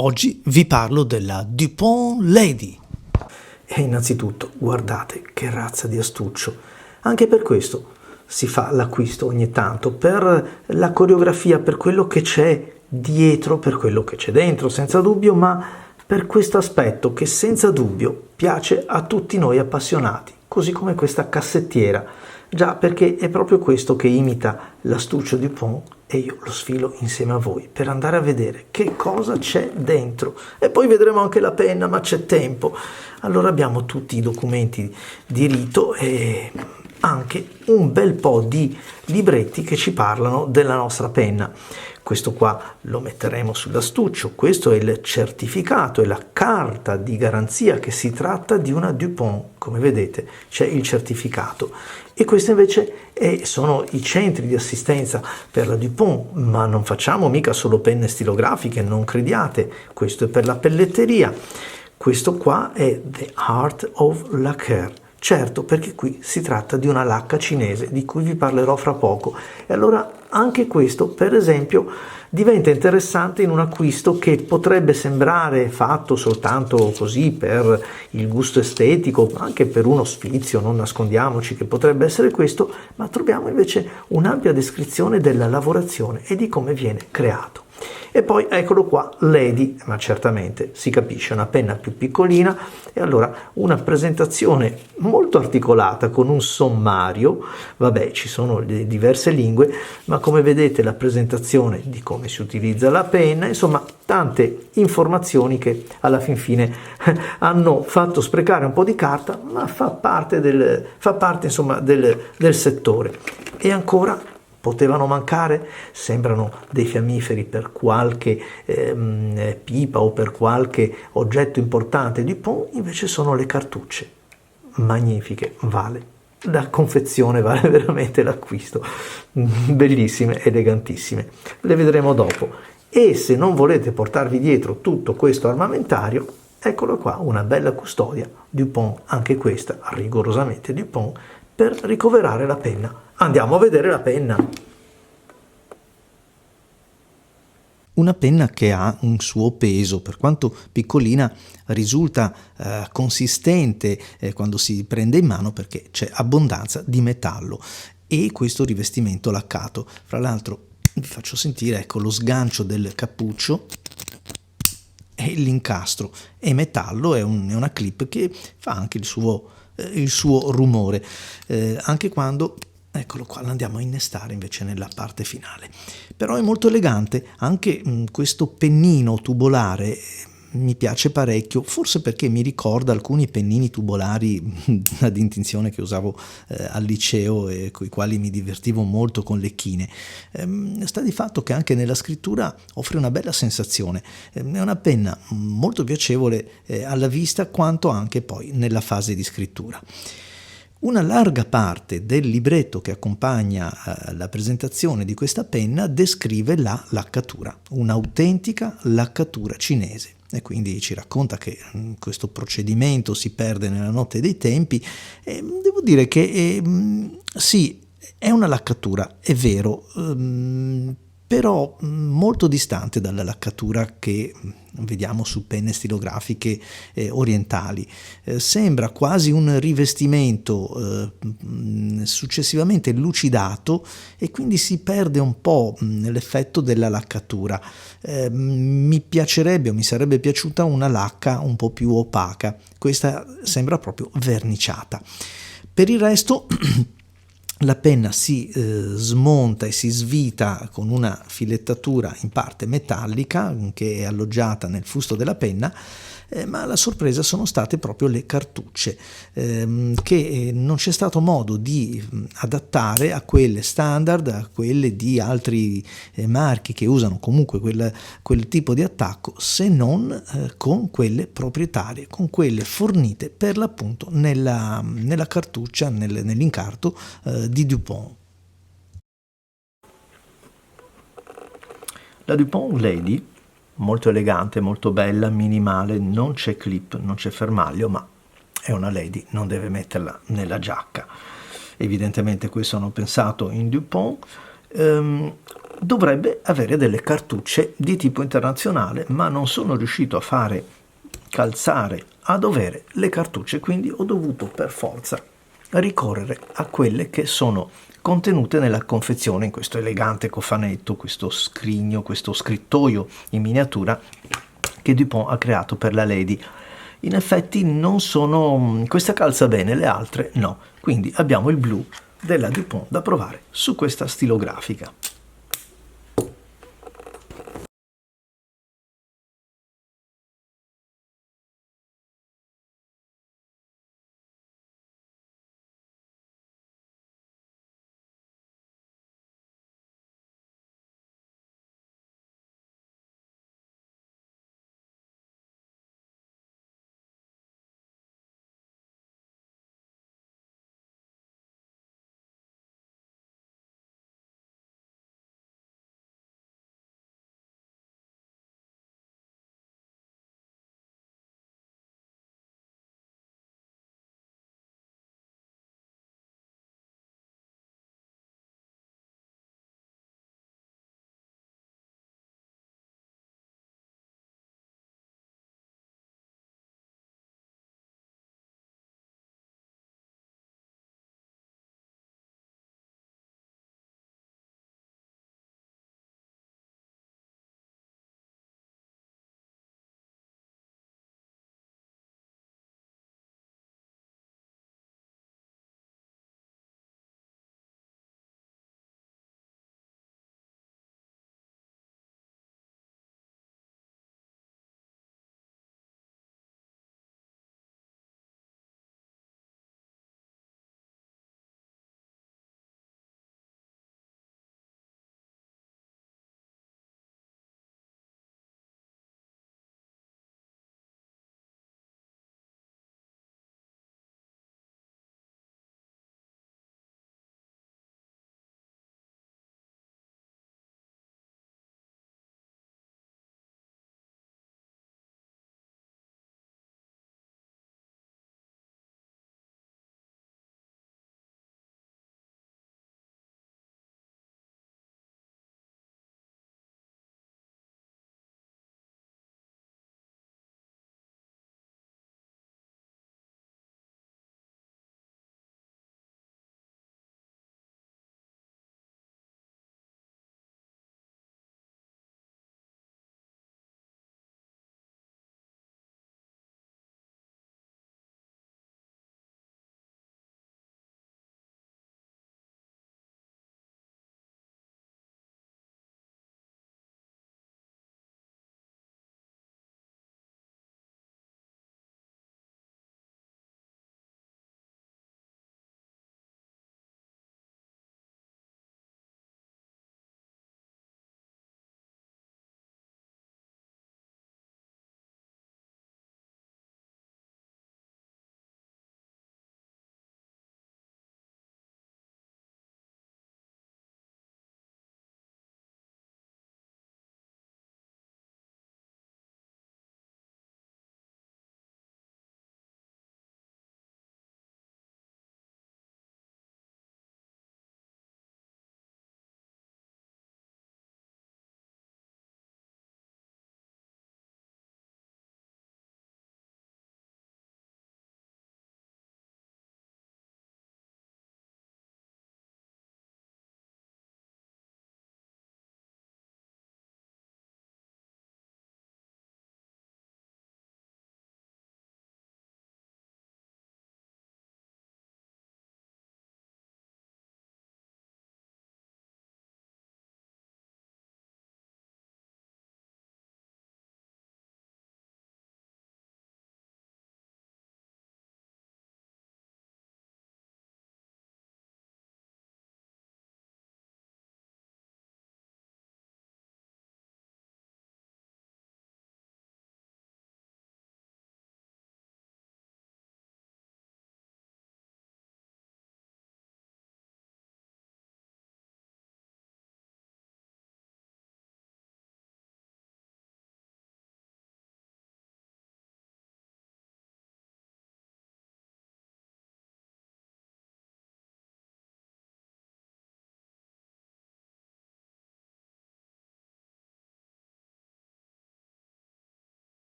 Oggi vi parlo della Dupont Lady. E innanzitutto guardate che razza di astuccio. Anche per questo si fa l'acquisto ogni tanto, per la coreografia, per quello che c'è dietro, per quello che c'è dentro, senza dubbio, ma per questo aspetto che senza dubbio piace a tutti noi appassionati, così come questa cassettiera. Già, perché è proprio questo che imita l'astuccio Dupont e io lo sfilo insieme a voi per andare a vedere che cosa c'è dentro. E poi vedremo anche la penna, ma c'è tempo. Allora abbiamo tutti i documenti di rito e anche un bel po' di libretti che ci parlano della nostra penna. Questo qua lo metteremo sull'astuccio, questo è il certificato, è la carta di garanzia che si tratta di una Dupont, come vedete c'è il certificato. E questi invece sono i centri di assistenza per la Dupont, ma non facciamo mica solo penne stilografiche, non crediate, questo è per la pelletteria, questo qua è The Art of Lacquer. Certo, perché qui si tratta di una lacca cinese di cui vi parlerò fra poco. E allora anche questo, per esempio, diventa interessante in un acquisto che potrebbe sembrare fatto soltanto così per il gusto estetico, anche per uno sfizio, non nascondiamoci che potrebbe essere questo, ma troviamo invece un'ampia descrizione della lavorazione e di come viene creato. E poi eccolo qua, Lady, ma certamente si capisce, una penna più piccolina e allora una presentazione molto articolata con un sommario, vabbè ci sono le diverse lingue, ma come vedete la presentazione di come si utilizza la penna, insomma tante informazioni che alla fin fine hanno fatto sprecare un po' di carta, ma fa parte insomma del settore. E ancora potevano mancare? Sembrano dei fiammiferi per qualche pipa o per qualche oggetto importante di Dupont, invece sono le cartucce. Magnifiche, vale la confezione, vale veramente l'acquisto. Bellissime, elegantissime. Le vedremo dopo. E se non volete portarvi dietro tutto questo armamentario, eccolo qua, una bella custodia Dupont, anche questa rigorosamente Dupont, per ricoverare la penna. Andiamo a vedere la penna. Una penna che ha un suo peso, per quanto piccolina risulta consistente quando si prende in mano perché c'è abbondanza di metallo e questo rivestimento laccato. Fra l'altro vi faccio sentire, ecco, lo sgancio del cappuccio e l'incastro è metallo, è una clip che fa anche il suo rumore, anche quando, eccolo qua, lo andiamo a innestare invece nella parte finale. Però è molto elegante, anche questo pennino tubolare mi piace parecchio, forse perché mi ricorda alcuni pennini tubolari ad intinzione che usavo al liceo e con i quali mi divertivo molto con le chine. Sta di fatto che anche nella scrittura offre una bella sensazione, è una penna molto piacevole alla vista quanto anche poi nella fase di scrittura. Una larga parte del libretto che accompagna la presentazione di questa penna descrive la laccatura, un'autentica laccatura cinese. E quindi ci racconta che questo procedimento si perde nella notte dei tempi. E devo dire che sì, è una laccatura, è vero, però molto distante dalla laccatura che vediamo su penne stilografiche orientali. Sembra quasi un rivestimento successivamente lucidato e quindi si perde un po' l'effetto della laccatura. Mi piacerebbe o mi sarebbe piaciuta una lacca un po' più opaca, questa sembra proprio verniciata. Per il resto la penna si smonta e si svita con una filettatura in parte metallica che è alloggiata nel fusto della penna, ma la sorpresa sono state proprio le cartucce che non c'è stato modo di adattare a quelle standard, a quelle di altri marchi che usano comunque quel tipo di attacco, se non con quelle proprietarie, con quelle fornite per l'appunto nella cartuccia, nell'incarto di Dupont. La Dupont Lady, molto elegante, molto bella, minimale, non c'è clip, non c'è fermaglio, ma è una lady, non deve metterla nella giacca. Evidentemente questo hanno pensato in Dupont. dovrebbe avere delle cartucce di tipo internazionale, ma non sono riuscito a fare calzare a dovere le cartucce, quindi ho dovuto per forza ricorrere a quelle che sono contenute nella confezione, in questo elegante cofanetto, questo scrigno, questo scrittoio in miniatura che Dupont ha creato per la Lady. In effetti non sono, questa calza bene, le altre no, quindi abbiamo il blu della Dupont da provare su questa stilografica.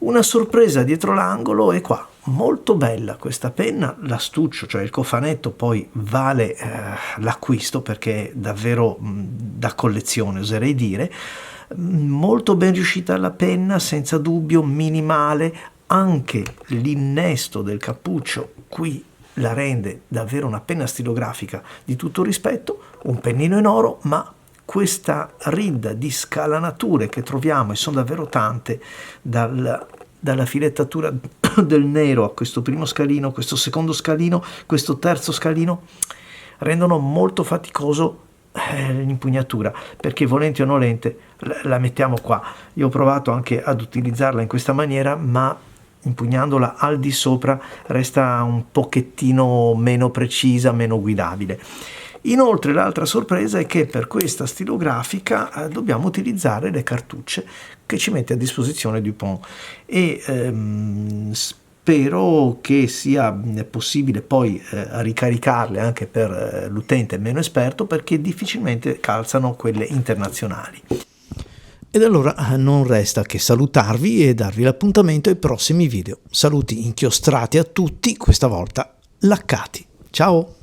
Una sorpresa dietro l'angolo è qua, molto bella questa penna, l'astuccio, cioè il cofanetto poi vale l'acquisto perché è davvero da collezione, oserei dire. Molto ben riuscita la penna, senza dubbio, minimale, anche l'innesto del cappuccio qui la rende davvero una penna stilografica di tutto rispetto, un pennino in oro, ma questa ridda di scalanature che troviamo, e sono davvero tante, dalla filettatura del nero a questo primo scalino, questo secondo scalino, questo terzo scalino, rendono molto faticoso l'impugnatura, perché volenti o nolente la mettiamo qua. Io ho provato anche ad utilizzarla in questa maniera, ma impugnandola al di sopra resta un pochettino meno precisa, meno guidabile. Inoltre l'altra sorpresa è che per questa stilografica dobbiamo utilizzare le cartucce che ci mette a disposizione Dupont e spero che sia possibile poi ricaricarle anche per l'utente meno esperto, perché difficilmente calzano quelle internazionali. Ed allora non resta che salutarvi e darvi l'appuntamento ai prossimi video. Saluti inchiostrati a tutti, questa volta laccati. Ciao!